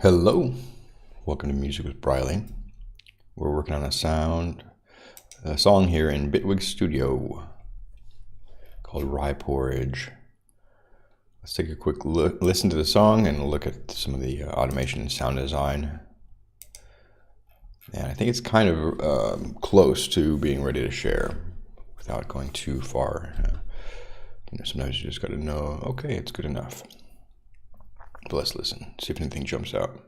Hello, welcome to Music with Brylie. We're working on a song here in Bitwig Studio called Rye Porridge. Let's take a quick listen to the song and look at some of the automation and sound design. And I think it's kind of close to being ready to share without going too far. Sometimes you just got to know, okay, it's good enough. But let's listen, see if anything jumps out.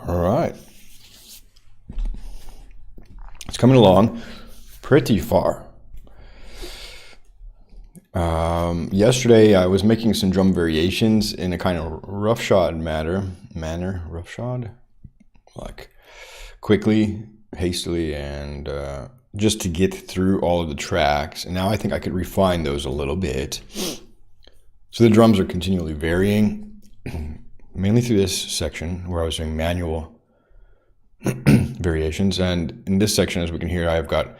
All right. It's coming along pretty far. Yesterday I was making some drum variations in a kind of roughshod manner, like quickly, hastily, and just to get through all of the tracks. And now I think I could refine those a little bit. So the drums are continually varying, mainly through this section where I was doing manual variations. And in this section, as we can hear, I've got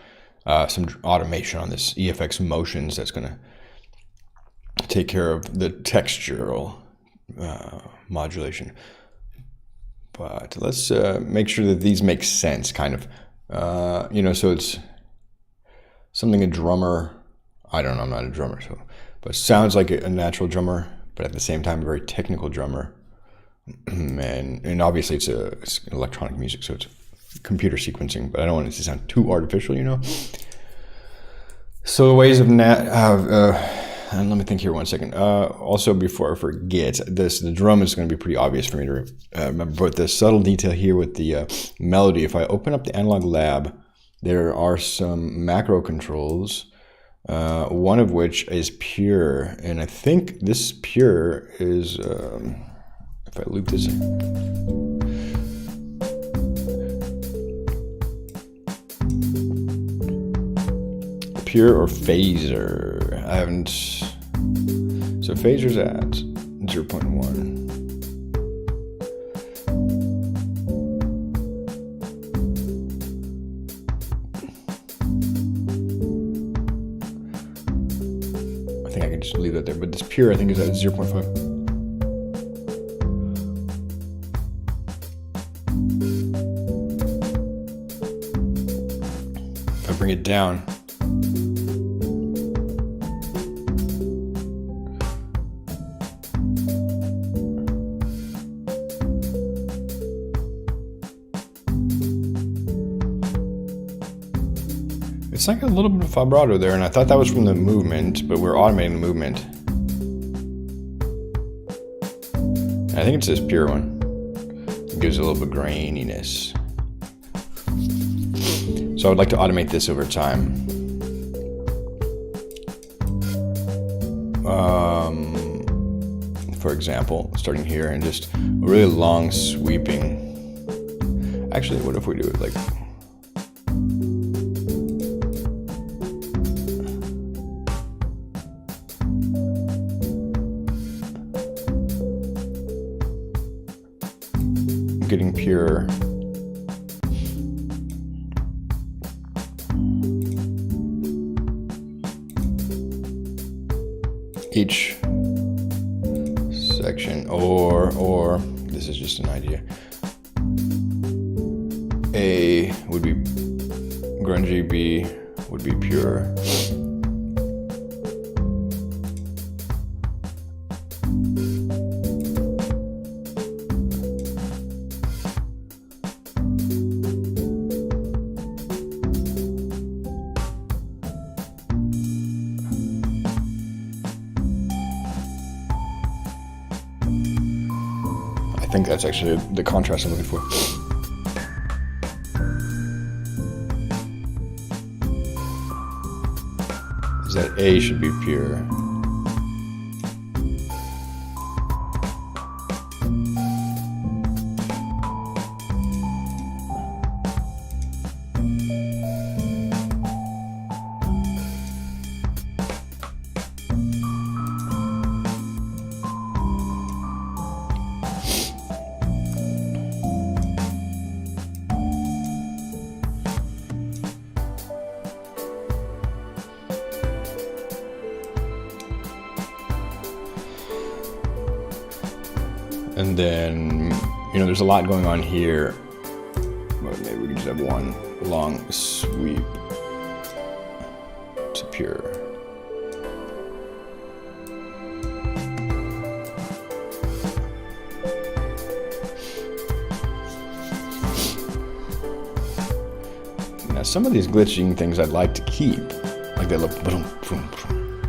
some automation on this EFX Motions that's going to take care of the textural modulation. But let's make sure that these make sense, kind of. So it's something a drummer, I don't know, I'm not a drummer, but sounds like a natural drummer, but at the same time, a very technical drummer. and obviously it's electronic music, so it's computer sequencing, but I don't want it to sound too artificial, So the ways of and let me think here one second. Also, before I forget, the drum is going to be pretty obvious for me to remember, but the subtle detail here with the melody, if I open up the Analog Lab, there are some macro controls, one of which is pure, and I think this pure is, if I loop this in, pure or phaser. I haven't. So phaser's at 0.1. I think I can just leave that there, but this pure I think is at 0.5. If I bring it down, it's like a little bit of vibrato there, and I thought that was from the movement, but we're automating the movement. I think it's this pure one. It gives it a little bit of graininess. So I would like to automate this over time. For example, starting here and just a really long sweeping. Actually, what if we do it like, getting pure. Each section, or this is just an idea. A would be grungy, B would be pure. I think that's actually the contrast I'm looking for. Is that A should be pure. And then, there's a lot going on here, but maybe we can just have one long sweep to pure. Now, some of these glitching things I'd like to keep, like that little boom, boom, boom.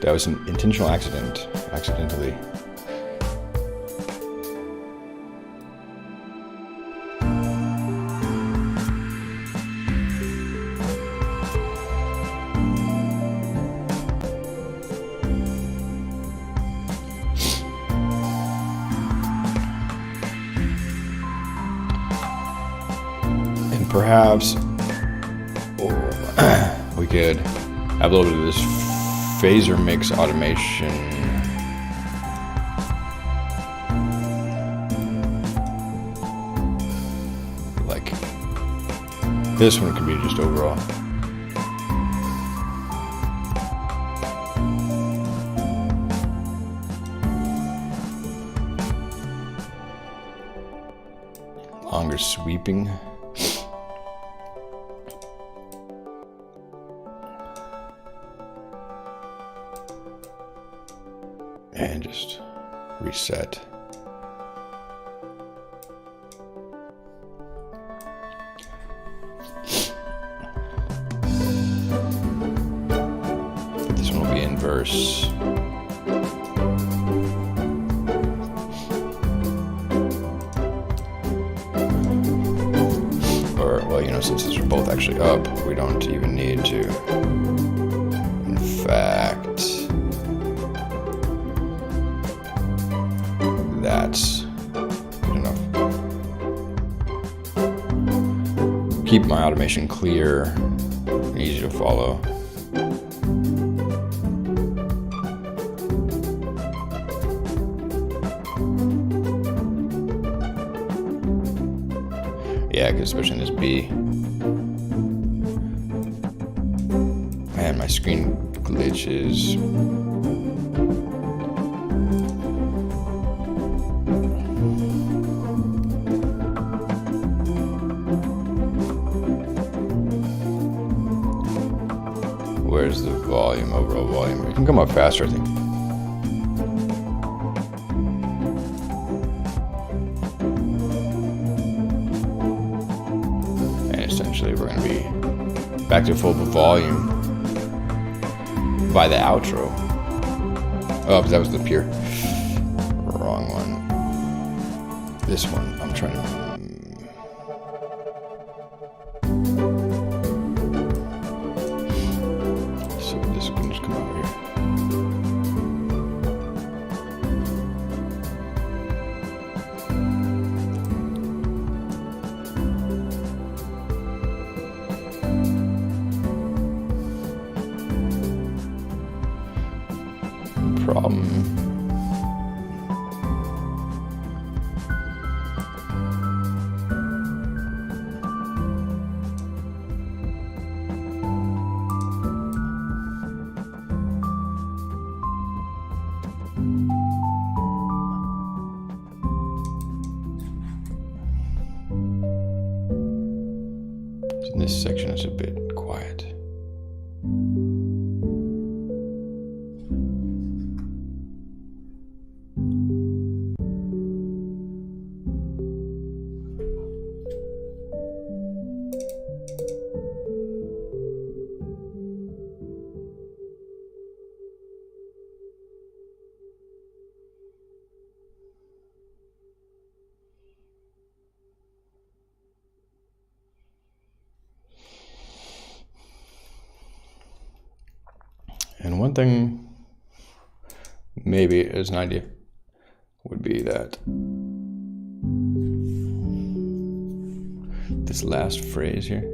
That was an intentional accidentally. perhaps we could have a little bit of this phaser mix automation. Like this one could be just overall. Longer sweeping. And just reset. This one will be in verse. Or, well, you know, since these are both actually up, we don't even need to. In fact, that's good enough. Keep my automation clear and easy to follow. Yeah, because especially in this B. Man, my screen glitches. Where's the volume, overall volume? It can come up faster, I think. And essentially we're going to be back to full volume by the outro. Oh, because that was the pure. Wrong one. This one, I'm trying to... problem. So this section is a bit quiet. And one thing, maybe as an idea, would be that this last phrase here,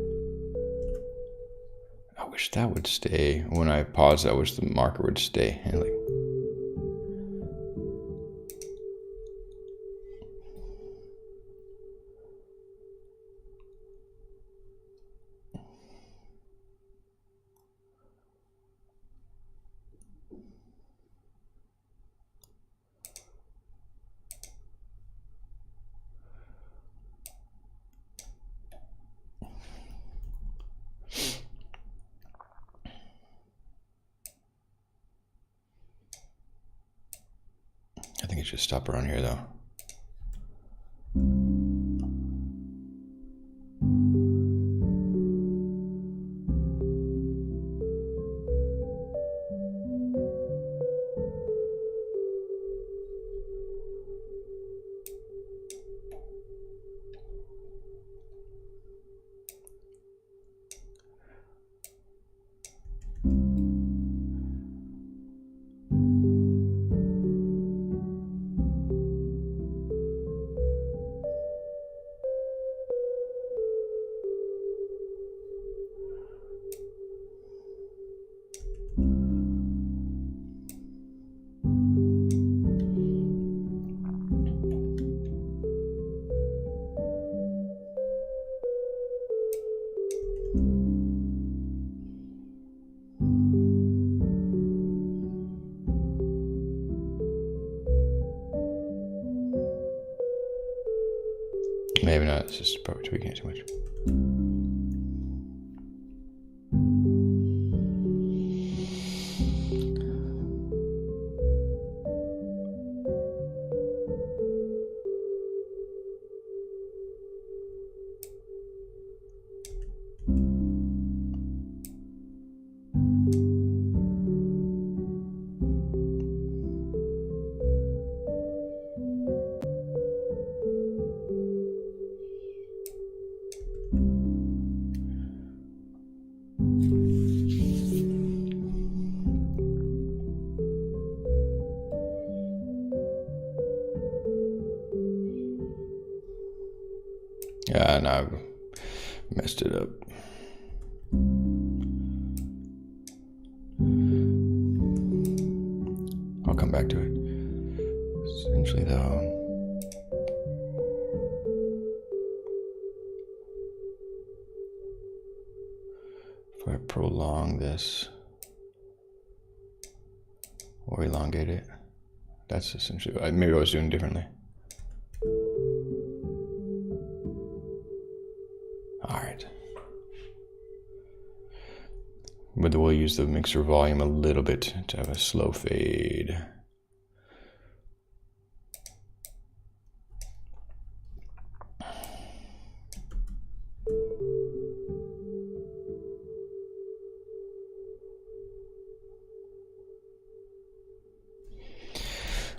I wish that would stay. When I pause, I wish the marker would stay. And like, I think it should stop around here though. Maybe not, it's just probably tweaking it too much. Yeah, and I've messed it up. I'll come back to it. Essentially, though, if I prolong this or elongate it, that's essentially, maybe I was doing differently. All right. But we'll use the mixer volume a little bit to have a slow fade.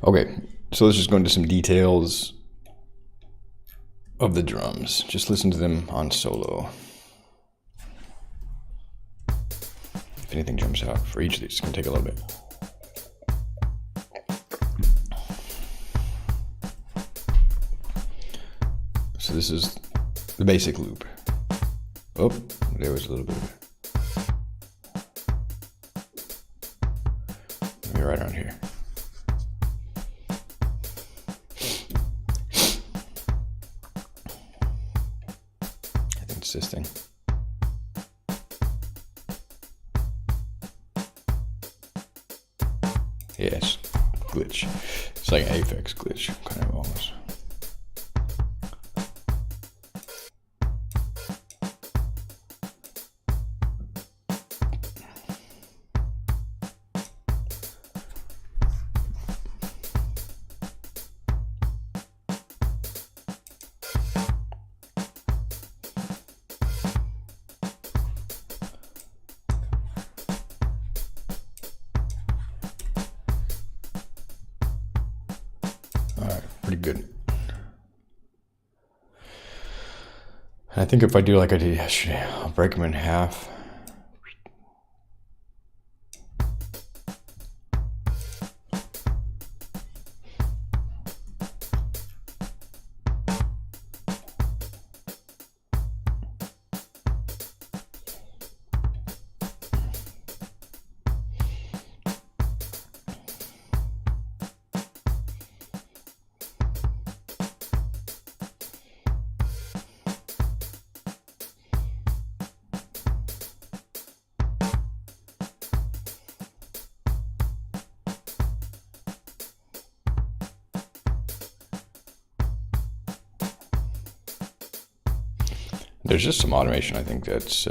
Okay, so let's just go into some details of the drums. Just listen to them on solo. If anything jumps out for each of these, it's going to take a little bit. So this is the basic loop. Oh, there was a little bit of it. Maybe right around here. I think it's this thing. Yes, glitch. It's like an Aphex glitch, kind of almost. Pretty good. I think if I do like I did yesterday, I'll break them in half. There's just some automation, I think, that's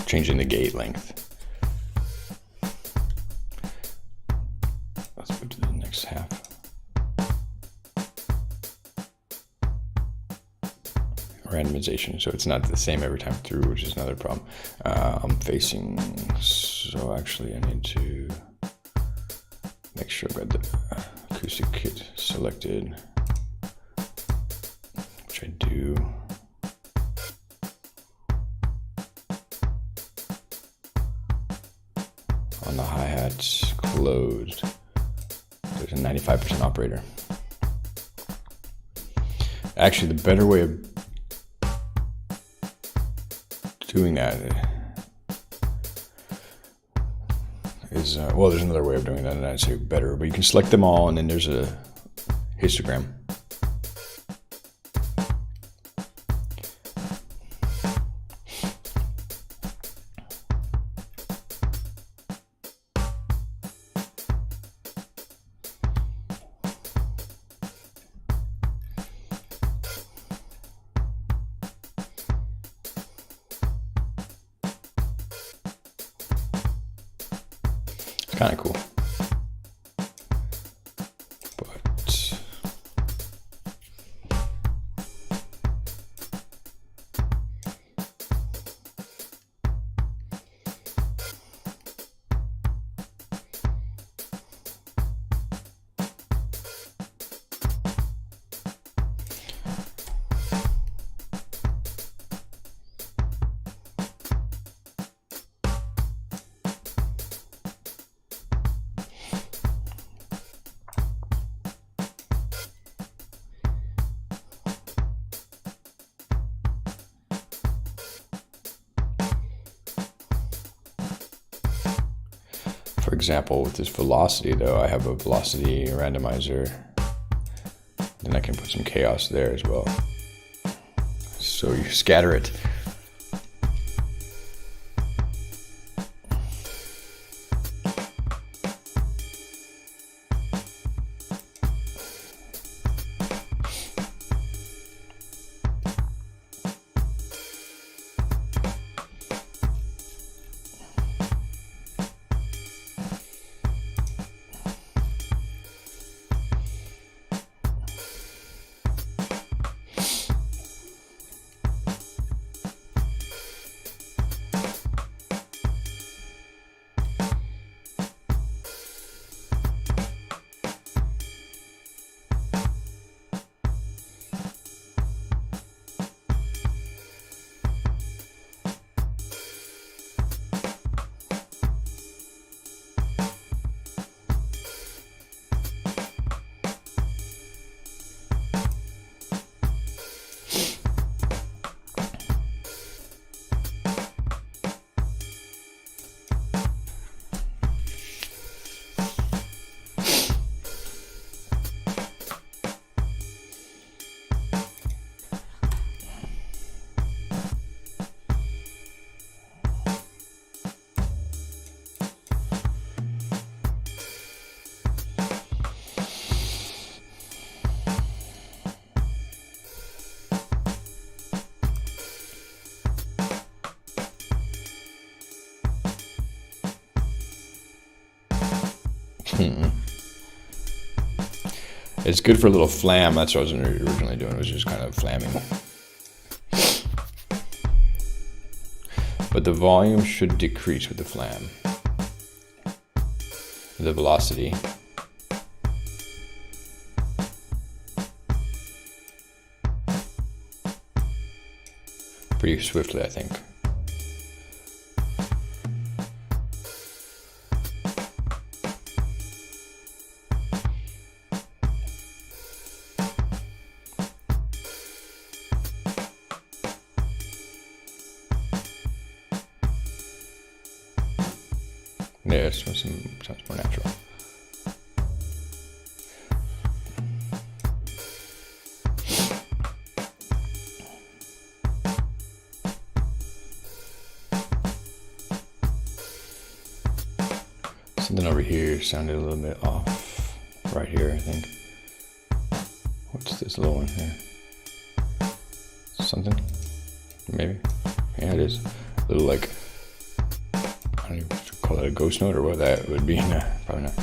changing the gate length. Let's move to the next half. Randomization, so it's not the same every time through, which is another problem. I'm facing, so actually I need to make sure I've got the acoustic kit selected, which I do. On the hi-hats closed, there's a 95% operator. Actually, the better way of doing that is, well, there's another way of doing that, and I'd say better, but you can select them all, and then there's a histogram. kind of cool. But for example, with this velocity though, I have a velocity randomizer. Then I can put some chaos there as well. So you scatter it. It's good for a little flam. That's what I was originally doing. It was just kind of flamming. But the volume should decrease with the flam. The velocity. Pretty swiftly, I think. Yeah, it sounds more natural. Something over here sounded a little bit off. Right here, I think. What's this little one here? Something? Maybe? Yeah, it is. A little like, I don't even call that a ghost note or what that would be. No, probably not.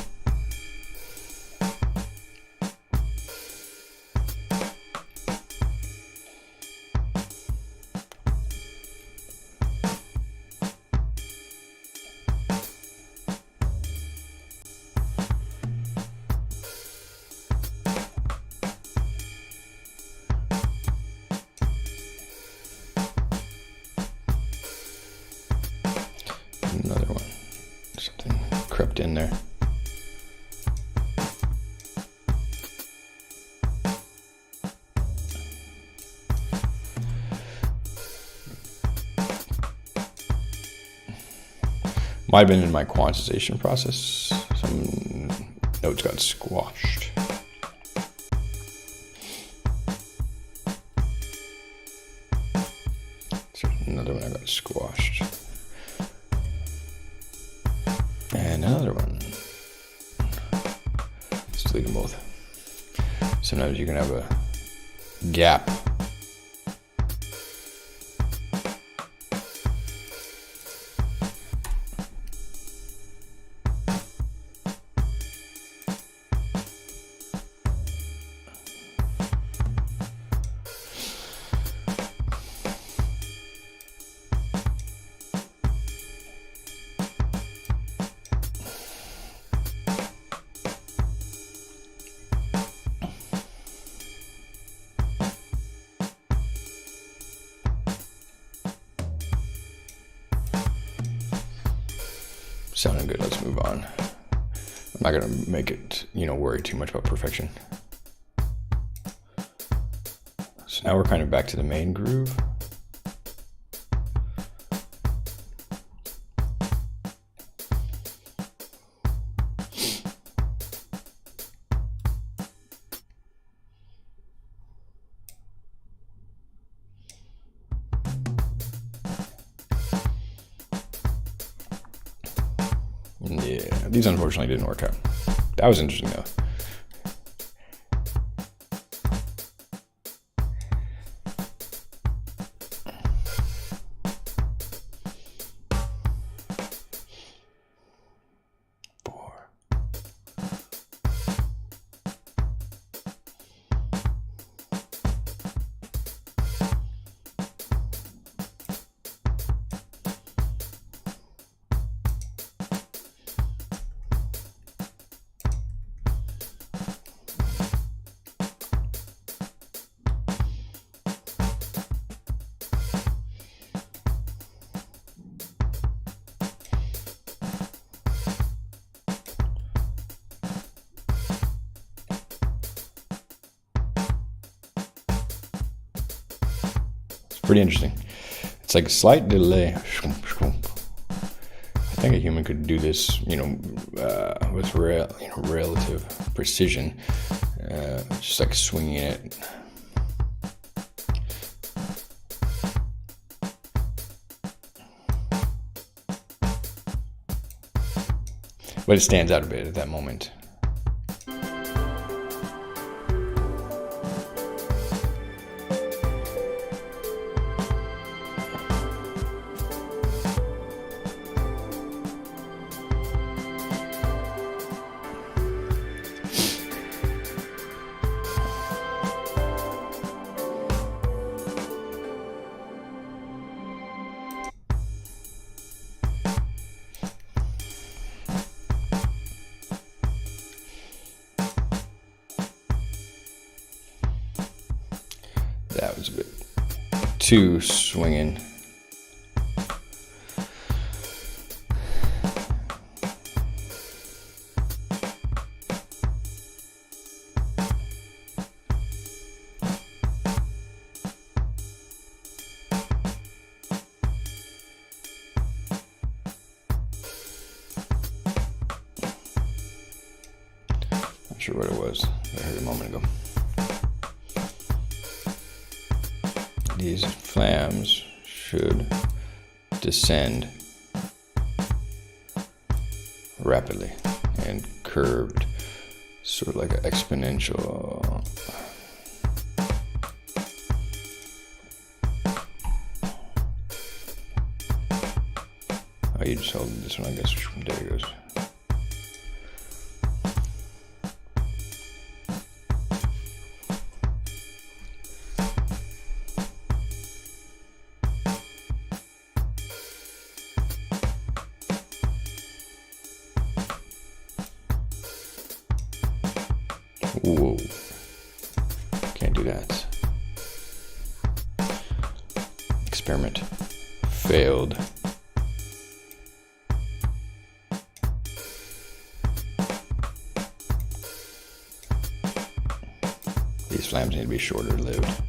Another one. Something crept in there. Might have been in my quantization process. Some notes got squashed. So another one I got squashed. And another one. Let's delete them both. Sometimes you can have a gap. Sounding good. Let's move on. I'm not gonna make it, worry too much about perfection. So now we're kind of back to the main groove. Yeah, these unfortunately didn't work out. That was interesting though. Pretty interesting. It's like a slight delay. I think a human could do this, with relative precision, just like swinging it. But it stands out a bit at that moment. That was a bit too swinging. Not sure what it was. I heard a moment ago. These flams should descend rapidly and curved, sort of like an exponential. Oh, you just hold this one, I guess. There it goes. Whoa, can't do that. Experiment failed. These flams need to be shorter lived.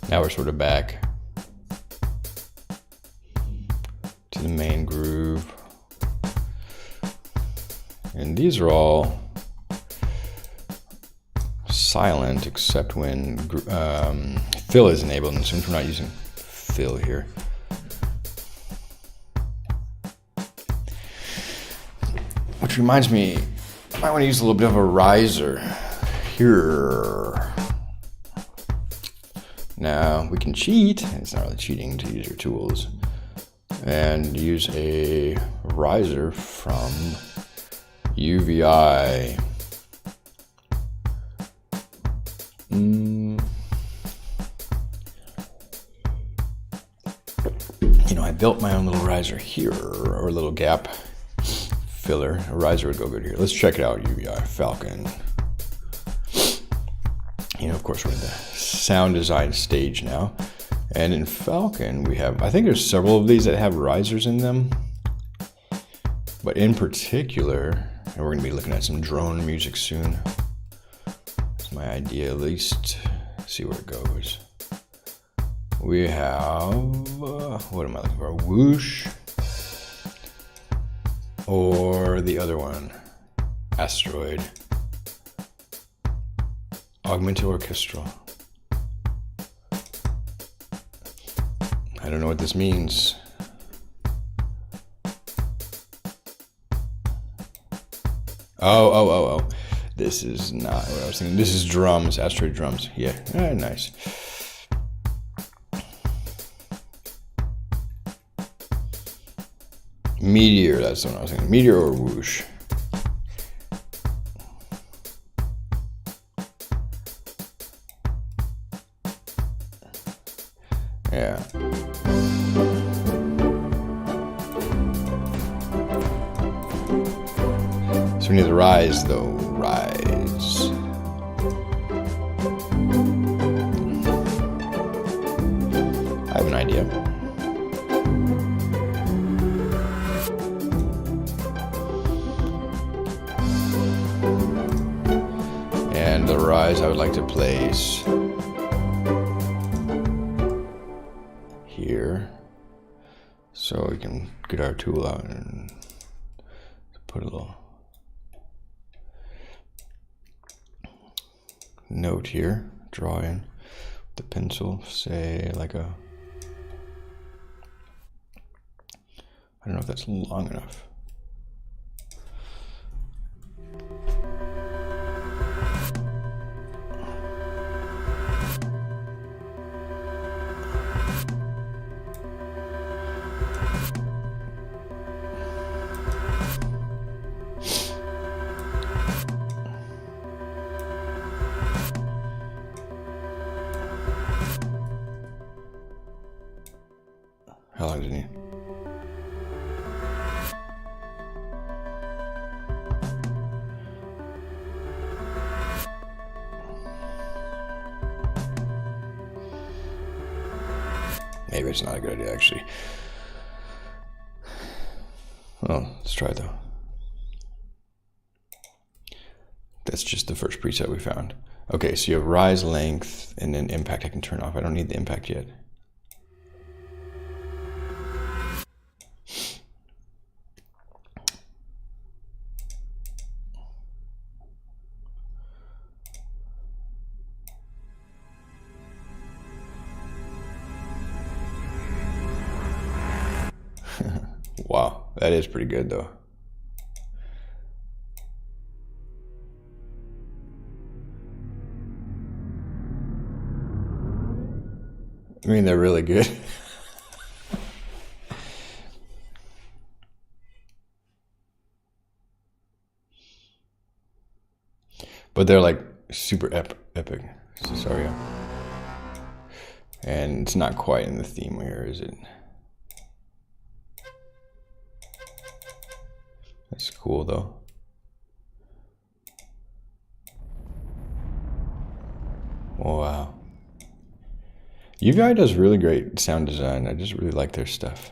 Now we're sort of back to the main groove. And these are all silent except when fill is enabled, and since we're not using fill here. Which reminds me, I might want to use a little bit of a riser here. Now we can cheat, it's not really cheating to use your tools, and use a riser from UVI. You know, I built my own little riser here, or a little gap filler. A riser would go good here. Let's check it out, UVI Falcon. You know, of course, we're in the sound design stage now. And in Falcon, we have, I think there's several of these that have risers in them. But in particular, and we're going to be looking at some drone music soon. That's my idea, at least. See where it goes. We have, what am I looking for? Whoosh. Or the other one, Asteroid. Augmented Orchestral. I don't know what this means. Oh. This is not what I was thinking. This is drums, Asteroid drums. Yeah, nice. Meteor, that's what I was thinking. Meteor or Whoosh. Yeah. So we need the rise, though. Rise. I have an idea. And the rise I would like to place here, so we can get our tool out and put a little note here, draw in the pencil, say like a, I don't know if that's long enough. How long does it need? Maybe it's not a good idea, actually. Well, let's try it though. That's just the first preset we found. Okay, so you have rise, length, and then impact I can turn off. I don't need the impact yet. Wow, that is pretty good though. I mean, they're really good. But they're like super epic. So sorry. And it's not quite in the theme here, is it? That's cool though. Wow. UVI does really great sound design. I just really like their stuff.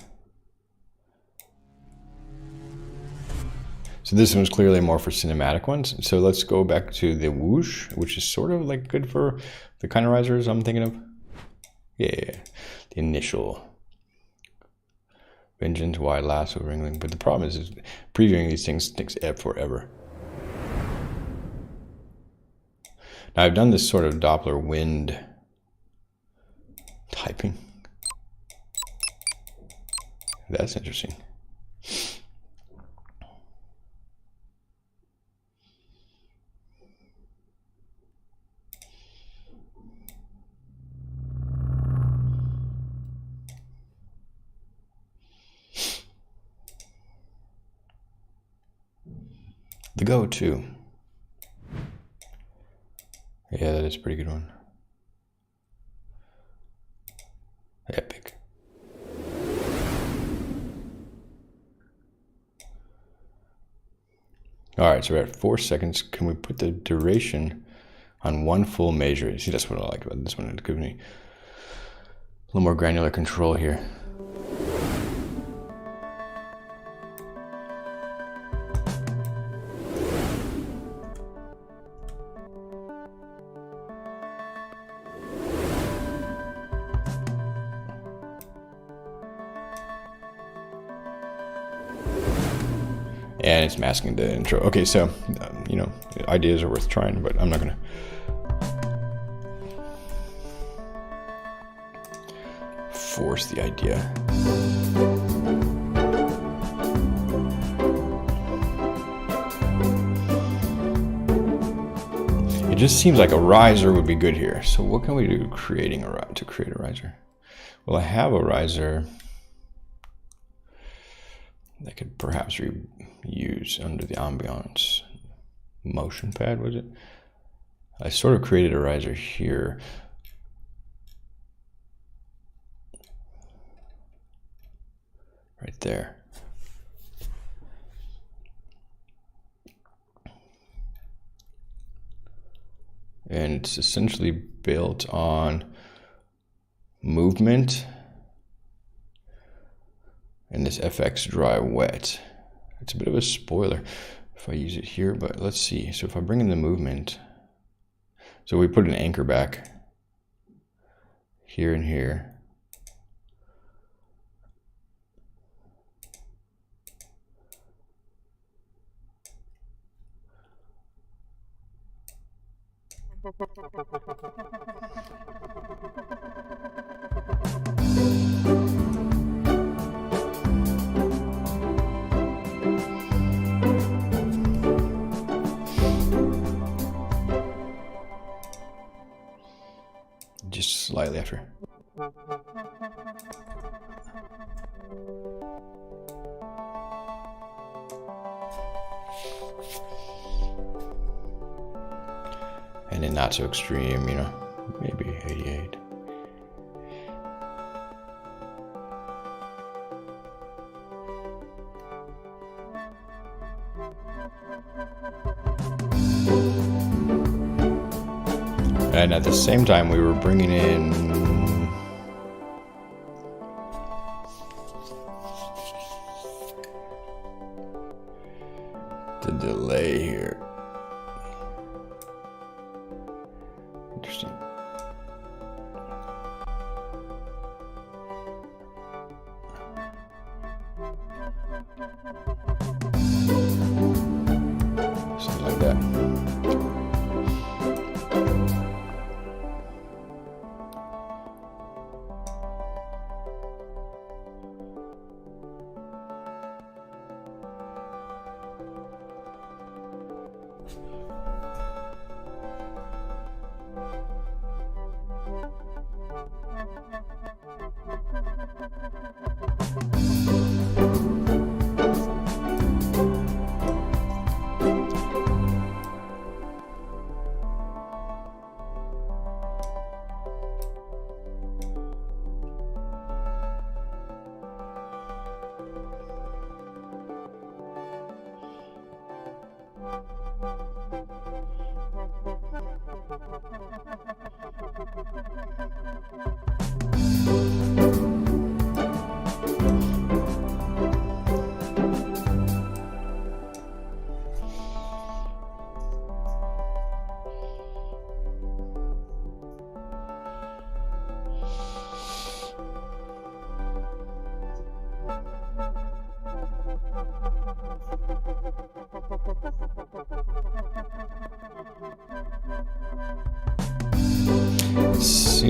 So this one's clearly more for cinematic ones. So let's go back to the whoosh, which is sort of like good for the kind of risers I'm thinking of. Yeah, the initial. Vengeance, wide lasso, ringling. But the problem is previewing these things takes forever. Now, I've done this sort of Doppler wind typing. That's interesting. The go-to. Yeah, that is a pretty good one. Epic. All right, so we're at 4 seconds. Can we put the duration on one full measure? See, that's what I like about this one. It gives me a little more granular control here. And it's masking the intro. Okay, so, you know, ideas are worth trying, but I'm not gonna. Force the idea. It just seems like a riser would be good here. So what can we do to create a riser? Well, I have a riser that could perhaps use under the ambiance motion pad, was it? I sort of created a riser here. Right there. And it's essentially built on movement and this FX dry wet. It's a bit of a spoiler if I use it here, but let's see. So if I bring in the movement, so we put an anchor back here and here. Just slightly after. And then not so extreme, you know, maybe 88. And at the same time, we were bringing in the delay here. Interesting. Something like that.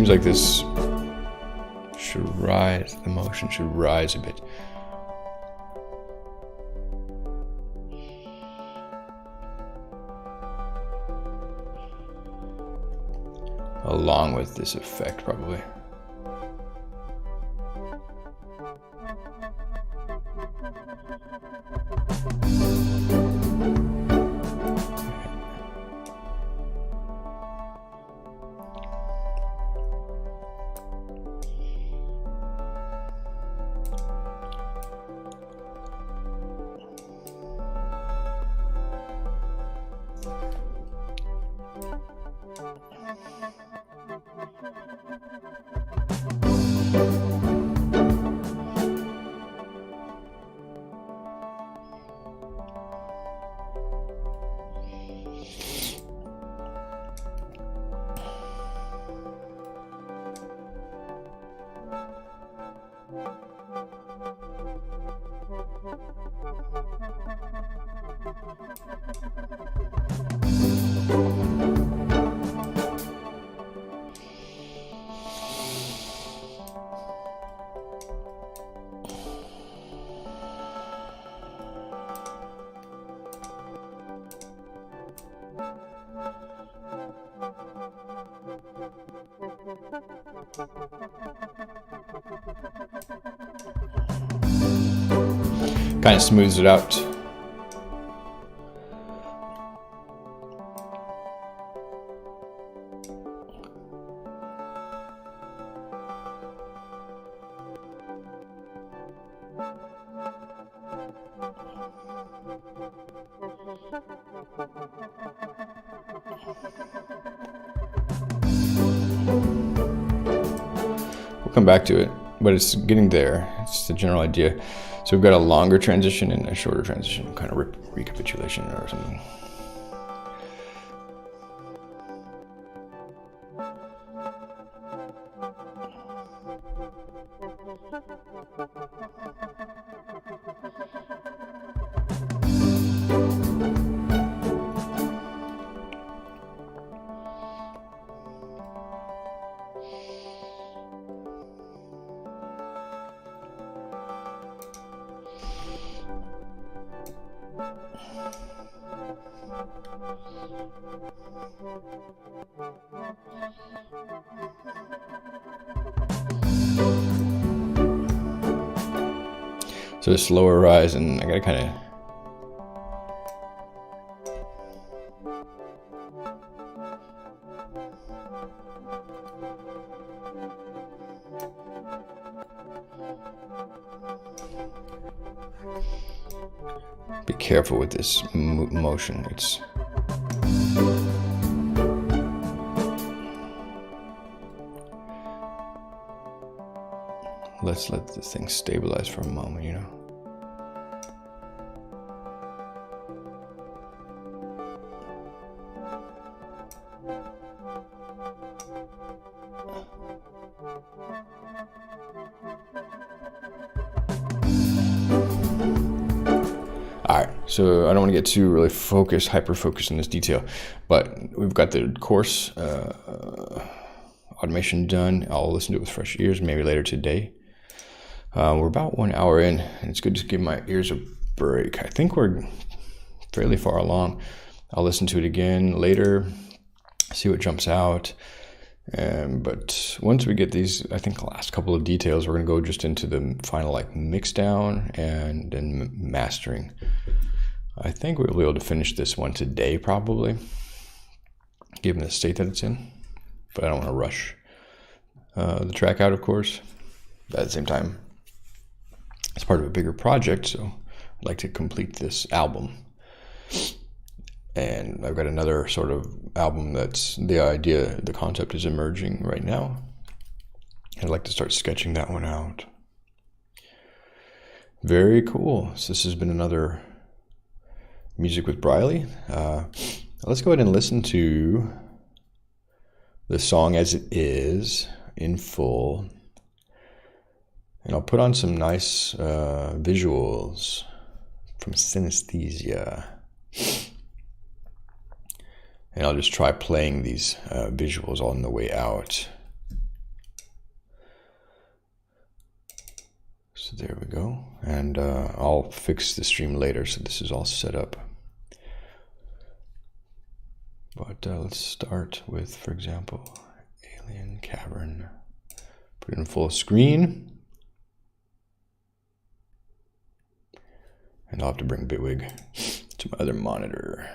seems like this should rise, the motion should rise a bit. Along with this effect, probably. Kind of smooths it out. We'll come back to it, but it's getting there. It's the general idea. So we've got a longer transition and a shorter transition, kind of recapitulation or something. So a slower rise, and I gotta kind of be careful with this motion. It's let's let this thing stabilize for a moment, you know. Alright, so I don't want to get too really focused, hyper-focused on this detail, but we've got the course automation done. I'll listen to it with fresh ears, maybe later today. We're about 1 hour in, and it's good to give my ears a break. I think we're fairly far along. I'll listen to it again later, see what jumps out. But once we get these, I think the last couple of details, we're going to go just into the final like mix down and then mastering. I think we'll be able to finish this one today probably, given the state that it's in. But I don't want to rush the track out, of course. But at the same time, it's part of a bigger project, so I'd like to complete this album. And I've got another sort of album that's the idea, the concept is emerging right now. I'd like to start sketching that one out. Very cool. So this has been another Music with Brylie. Let's go ahead and listen to the song as it is in full. And I'll put on some nice visuals from Synesthesia. And I'll just try playing these visuals on the way out. So there we go. And I'll fix the stream later, so this is all set up. But let's start with, for example, Alien Cavern. Put it in full screen. And I'll have to bring Bitwig to my other monitor.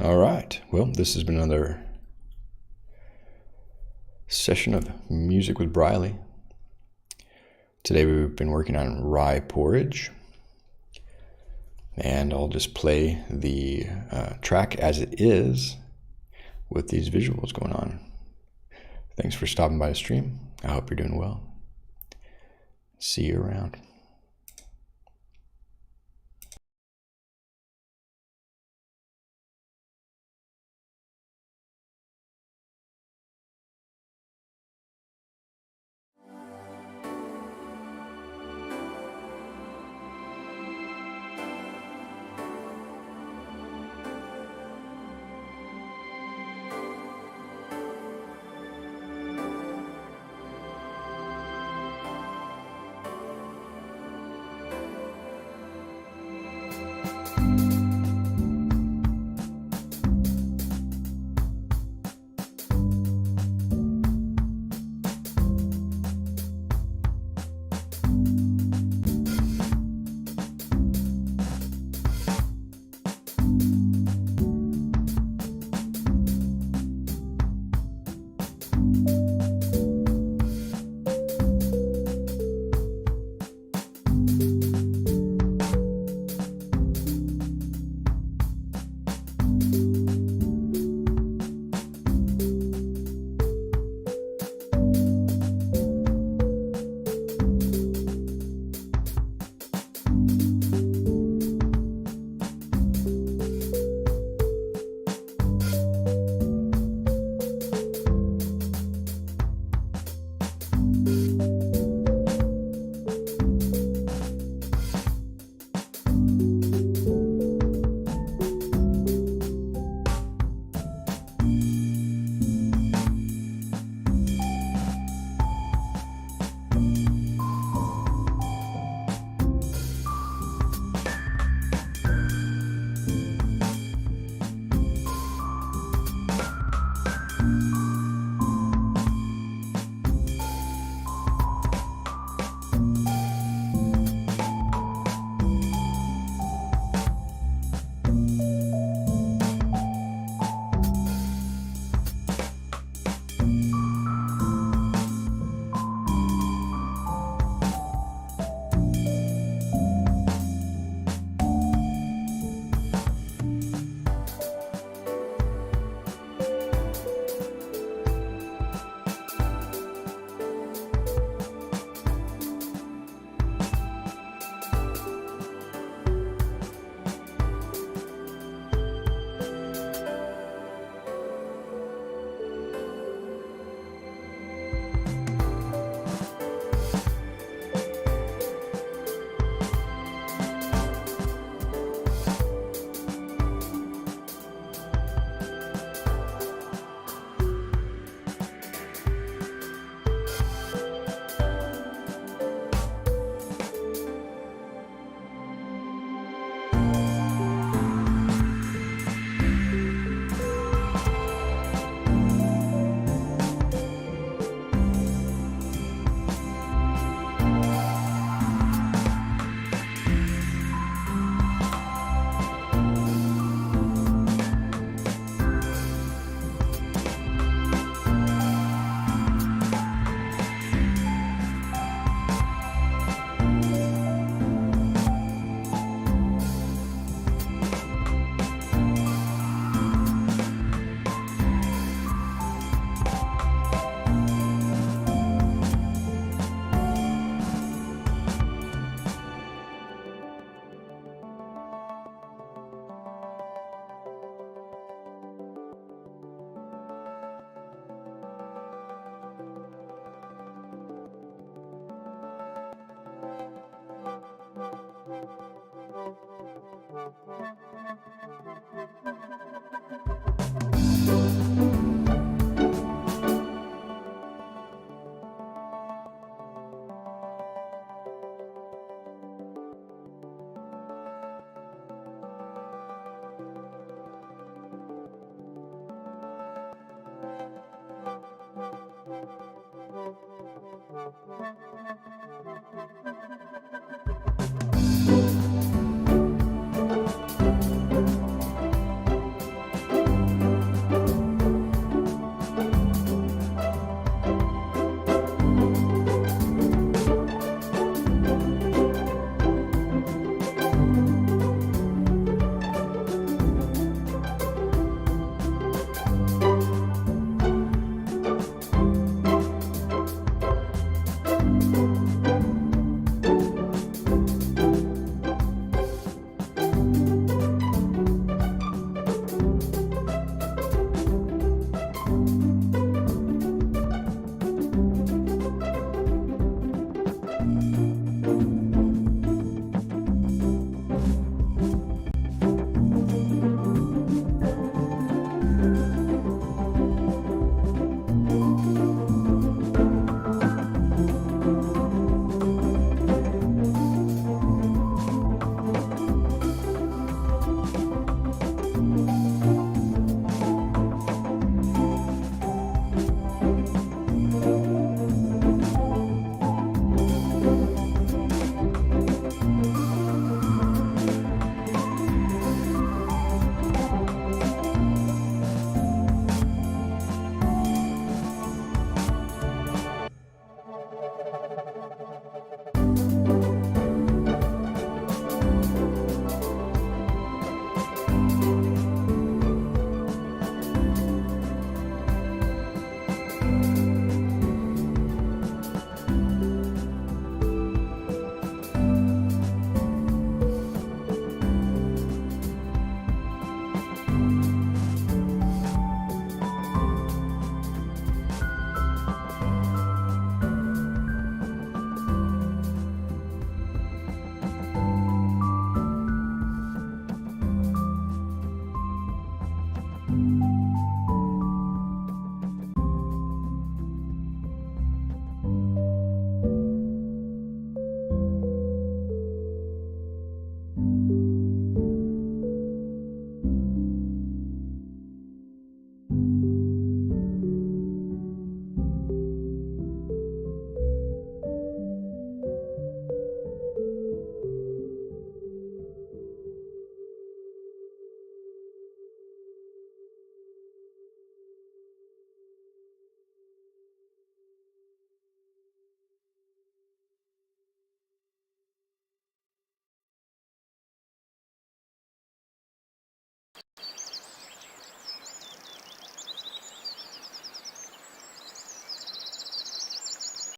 All right, well, this has been another session of Music with Brylie. Today we've been working on rye porridge, and I'll just play the track as it is with these visuals going on. Thanks for stopping by the stream. I hope you're doing well. See you around.